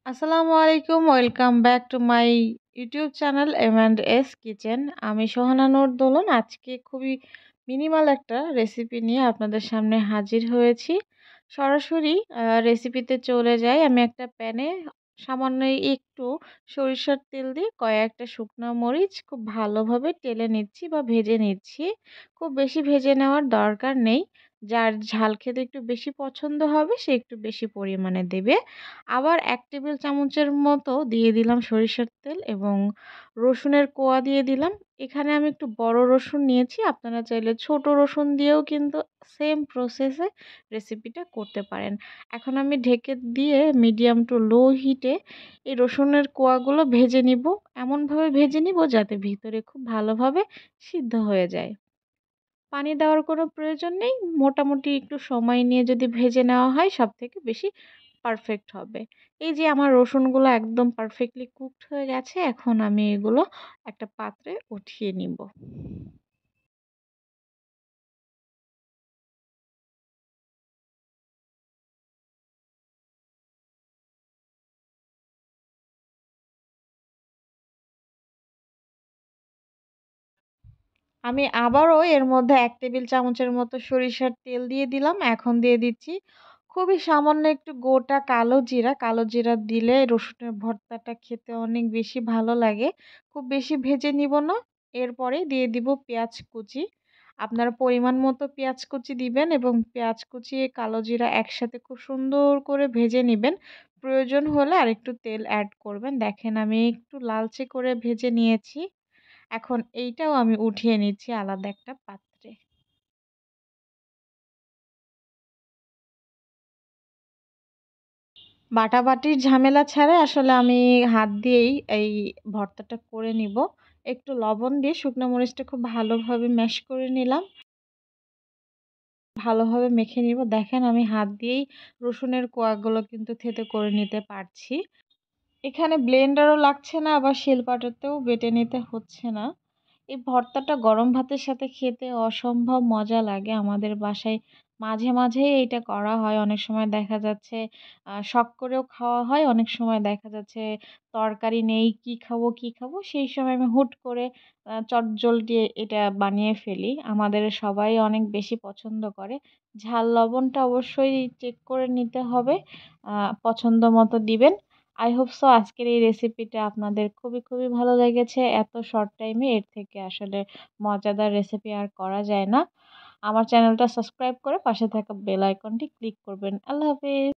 আসসালামু আলাইকুম, welcome back to my YouTube channel M&S kitchen. আমি সোহানা নূর দোলন। আজকে খুবই মিনিমাল একটা রেসিপি নিয়ে আপনাদের সামনে হাজির হয়েছি। সরাসরি রেসিপিতে চলে যাই। আমি একটা প্যানে সামান্য একটু সরিষার তেল দিয়ে কয়েকটা শুকনো মরিচ খুব ভালোভাবে টেলে নিচ্ছি বা ভেজে নিচ্ছি। খুব বেশি ভেজে নেওয়ার দরকার নেই। যার ঝাল খেতে একটু বেশি পছন্দ হবে সে একটু বেশি পরিমাণে দেবে। আবার ১ টেবিল চামচের মতো দিয়ে দিলাম সরিষার তেল এবং রসুনের কোয়া দিয়ে দিলাম। এখানে আমি একটু বড় রসুন নিয়েছি। আপনারা চাইলে ছোট রসুন দিয়েও কিন্তু সেম প্রসেসে রেসিপিটা করতে পারেন। এখন আমি ঢেকে দিয়ে মিডিয়াম টু লো হিটে এই রসুনের কোয়াগুলো ভেজে নিব। এমনভাবে ভেজে নিব যাতে ভিতরে খুব ভালোভাবে সিদ্ধ হয়ে যায়। পানি দেওয়ার কোনো প্রয়োজন নেই। মোটামুটি একটু সময় নিয়ে যদি ভেজে নেওয়া হয় সবথেকে বেশি পারফেক্ট হবে। এই যে আমার রসুনগুলো একদম পারফেক্টলি কুকড হয়ে গেছে। এখন আমি এগুলো একটা পাত্রে উঠিয়ে নিব। আমি আবারও এর মধ্যে ১ টেবিল চামচের মতো সরিষার তেল দিয়ে দিলাম। এখন দিয়ে দিচ্ছি খুবই সামান্য একটু গোটা কালো জিরা। কালো জিরা দিলে রসুনের ভর্তাটা খেতে অনেক বেশি ভালো লাগে। খুব বেশি ভেজে নিব না। এরপরে দিয়ে দিব পেঁয়াজ কুচি। আপনারা পরিমাণ মতো পেঁয়াজ কুচি দিবেন এবং পেঁয়াজ কুচি, কালো জিরা একসাথে খুব সুন্দর করে ভেজে নিবেন। প্রয়োজন হলে আরেকটু তেল এড করবেন। দেখেন আমি একটু লালচে করে ভেজে নিয়েছি। এখন এইটাও আমি উঠিয়ে নিচ্ছি আলাদা একটা পাত্রে। বাটাবাটির ঝামেলা ছাড়াই আসলে আমি হাত দিয়েই এই ভর্তাটা করে নিব। একটু লবণ দিয়ে শুকনো মরিচটা খুব ভালোভাবে ম্যাশ করে নিলাম। ভালোভাবে মেখে নিব। দেখেন আমি হাত দিয়েই রসুনের কোয়াগুলো কিন্তু থেতো করে নিতে পারছি। এখানে ব্লেন্ডারও লাগছে না, আবার শিলপাটাতেও বেটে নিতে হচ্ছে না। এই ভর্তাটা গরম ভাতের সাথে খেতে অসম্ভব মজা লাগে। আমাদের বাসায় মাঝে মাঝেই এইটা করা হয়। অনেক সময় দেখা যাচ্ছে শখ করেও খাওয়া হয়। অনেক সময় দেখা যাচ্ছে তরকারি নেই, কি খাবো, কি খাবো? সেই সময় আমি হুট করে চটজলদি এটা বানিয়ে ফেলি। আমাদের সবাই অনেক বেশি পছন্দ করে। ঝাল লবণটা অবশ্যই চেক করে নিতে হবে। পছন্দ মতো দিবেন। আই হোপ সো আজকের এই রেসিপিটা আপনাদের খুবই ভালো লেগেছে। এত শর্ট টাইমে এর থেকে আসলে মজাদার রেসিপি আর করা যায় না। আমার চ্যানেলটা সাবস্ক্রাইব করে পাশে থাকা বেল আইকনটি ক্লিক করবেন। আল্লাহ হাফেজ।